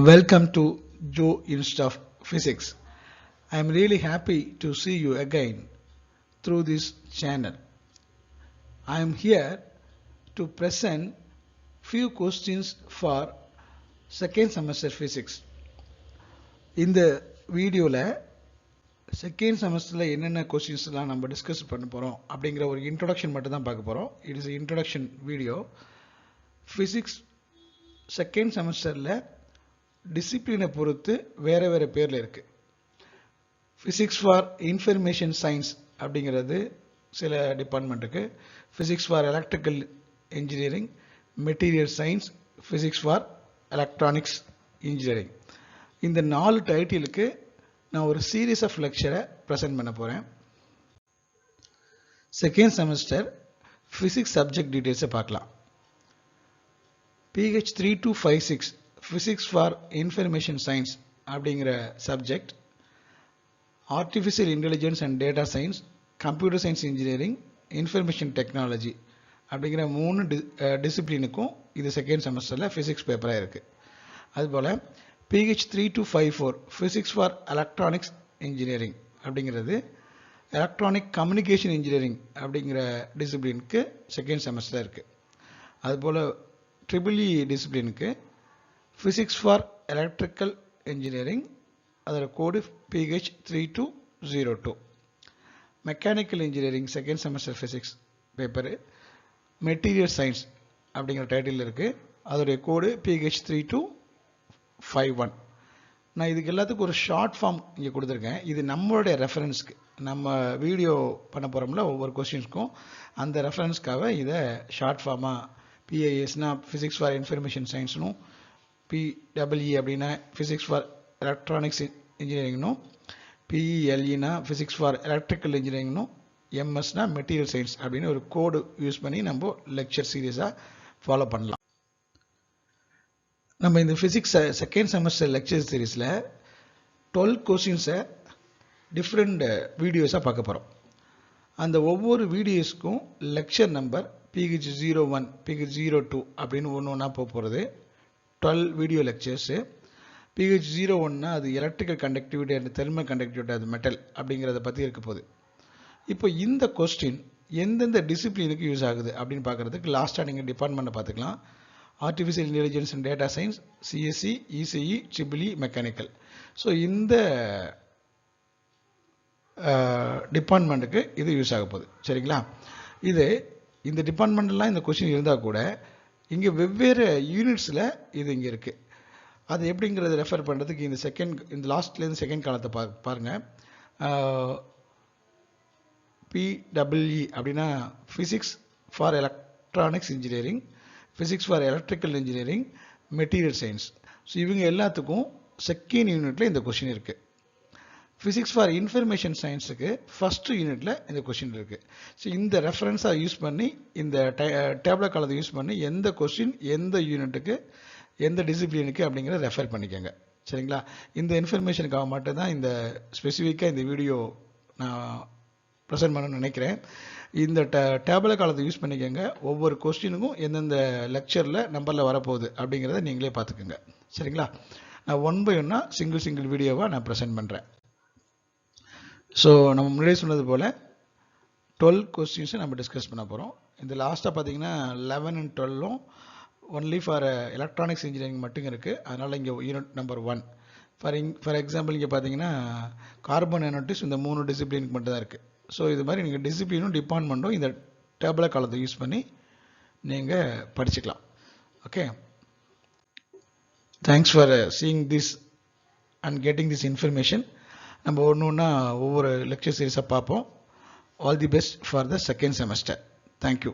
Welcome to Joe Institute of Physics. I am really happy to see you again through this channel. I am here to present few questions for second semester physics. இந்த வீடியோல second செமஸ்டர்ல என்னென்ன questions எல்லாம் நம்ம discuss பண்ண போறோம் அப்படிங்கிற ஒரு introduction மட்டும் தான் பார்க்க போறோம். It is introduction video. Physics second செமஸ்டர்ல டிசிப்ளினை பொறுத்து வேற வேற பேர்ல இருக்கு. பிசிக்ஸ் ஃபார் இன்ஃபர்மேஷன் சயின்ஸ் அப்படிங்கிறது சில டிபார்ட்மெண்ட்டுக்கு, physics for electrical engineering, material science, physics for electronics engineering. இந்த 4 டைட்டிலுக்கு நான் ஒரு சீரீஸ் ஆஃப் லெக்சரை ப்ரெசென்ட் பண்ண போறேன். செகண்ட் செமஸ்டர் பிசிக்ஸ் சப்ஜெக்ட் டீடைல்ஸை பார்க்கலாம். PH 3256 Physics for Information Science அப்படிங்கிற subject, artificial intelligence and data science, computer science engineering, information technology அப்படிங்கிற 3 டிசிப்ளினுக்கும் இது second செமஸ்டரில் ஃபிசிக்ஸ் பேப்பராக இருக்குது. அதுபோல் PH 3254 Physics for Electronics Engineering அப்படிங்கிறது எலக்ட்ரானிக் கம்யூனிகேஷன் இன்ஜினியரிங் அப்படிங்கிற டிசிப்ளினுக்கு செகண்ட் செமஸ்டரில் இருக்குது. அதுபோல் EEE டிசிப்ளினுக்கு Physics for Electrical Engineering, அதோட கோடு PH 3202. Mechanical engineering second semester physics paper material science அப்படிங்கிற டைட்டில் இருக்கு, அதோடைய கோடு PH 3251. நான் இதுக்கு எல்லாத்துக்கும் ஒரு ஷார்ட் ஃபார்ம் இங்கே கொடுத்துருக்கேன். இது நம்மளுடைய ரெஃபரன்ஸ்க்கு, நம்ம வீடியோ பண்ண போகிறோம்ல ஒவ்வொரு கொஸ்டின்ஸ்க்கும், அந்த ரெஃபரன்ஸ்க்காக இதை ஷார்ட் ஃபார்மாக PISனா ஃபிசிக்ஸ் ஃபார் இன்ஃபர்மேஷன் சயின்ஸ்னும், PEE அப்படின்னா ஃபிசிக்ஸ் ஃபார் எலக்ட்ரானிக்ஸ் இன்ஜினியரிங்னும், PELEனா ஃபிசிக்ஸ் ஃபார் எலக்ட்ரிக்கல் இன்ஜினியரிங்னும், MSனா மெட்டீரியல் சயின்ஸ் அப்படின்னு ஒரு கோடு யூஸ் பண்ணி நம்ம லெக்சர் சீரீஸாக ஃபாலோ பண்ணலாம். நம்ம இந்த ஃபிசிக்ஸ் செகண்ட் செமஸ்டர் லெக்சர் சீரீஸில் 12 கொஸ்டின்ஸை டிஃப்ரெண்ட் வீடியோஸாக பார்க்க போகிறோம். அந்த ஒவ்வொரு வீடியோஸ்க்கும் லெக்சர் நம்பர் PH 01, PH 02 அப்படின்னு ஒன்று போக போகிறது. 12 வீடியோ லெக்சர்ஸு. PH 01னா அது electrical conductivity and thermal conductivity அது மெட்டல் அப்படிங்கிறத பற்றி இருக்க போகுது. இப்போ இந்த கொஸ்டின் எந்தெந்த டிசிப்ளினுக்கு யூஸ் ஆகுது அப்படின்னு பார்க்குறதுக்கு லாஸ்ட்டாக நீங்கள் டிபார்ட்மெண்ட்டை பார்த்துக்கலாம். Artificial intelligence and data science, CSE, ECE, EEE, mechanical. So இந்த டிபார்ட்மெண்ட்டுக்கு இது யூஸ் ஆக போகுது. சரிங்களா? இது இந்த டிபார்ட்மெண்ட்லாம் இந்த கொஸ்டின் இருந்தால் கூட இங்கே வெவ்வேறு யூனிட்ஸில் இது இங்கே இருக்குது. அது எப்படிங்கிறத ரெஃபர் பண்ணுறதுக்கு இந்த லாஸ்ட்லேருந்து செகண்ட் காலத்தை பாருங்கள். PEE அப்படின்னா physics for electronics engineering, physics for electrical engineering, material science. So இவங்க எல்லாத்துக்கும் செகண்ட் யூனிட்டில் இந்த கொஸ்டின் இருக்குது. ஃபிசிக்ஸ் ஃபார் இன்ஃபர்மேஷன் சயின்ஸுக்கு ஃபர்ஸ்ட் யூனிட்டில் இந்த கொஸ்டின் இருக்குது. ஸோ இந்த ரெஃபரன்ஸாக யூஸ் பண்ணி, இந்த டேப்லெட் காலத்தை யூஸ் பண்ணி எந்த கொஸ்டின் எந்த யூனிட்டுக்கு எந்த டிசிப்ளினுக்கு அப்படிங்கிறத ரெஃபர் பண்ணிக்கோங்க. சரிங்களா? இந்த இன்ஃபர்மேஷனுக்காக மட்டும்தான் இந்த ஸ்பெசிஃபிக்காக இந்த வீடியோ நான் ப்ரெசென்ட் பண்ணணும்னு நினைக்கிறேன். இந்த டேப்லெட் காலத்தை யூஸ் பண்ணிக்கோங்க. ஒவ்வொரு கொஸ்டினுக்கும் எந்தெந்த லெக்சரில் நம்பரில் வரப்போகுது அப்படிங்கிறத நீங்களே பார்த்துக்கோங்க. சரிங்களா? நான் 1 by 1 சிங்கிள் வீடியோவாக நான் ப்ரெசென்ட் பண்ணுறேன். ஸோ நம்ம முன்னாடியே சொன்னது போல் 12 கொஸ்டின்ஸை நம்ம டிஸ்கஸ் பண்ண போகிறோம். இந்த லாஸ்ட்டாக பார்த்தீங்கன்னா 11 and 12 only for electronics engineering மட்டும் இருக்குது. அதனால் இங்கே யூனிட் நம்பர் 1 ஃபார் எக்ஸாம்பிள் இங்கே பார்த்தீங்கன்னா கார்பன் நானோடிக்ஸ் இந்த 3 டிசிப்ளினுக்கு மட்டும் தான் இருக்குது. ஸோ இது மாதிரி நீங்கள் டிசிப்ளினும் டிபார்ட்மெண்ட்டும் இந்த டேப்லெட் காலத்தை யூஸ் பண்ணி நீங்கள் படிச்சுக்கலாம். Okay, thanks for seeing this and getting this information. நம்ம ஒவ்வொன்றா ஒவ்வொரு லெக்சர் சீரீஸாக பார்ப்போம். All the best for the second semester. Thank you.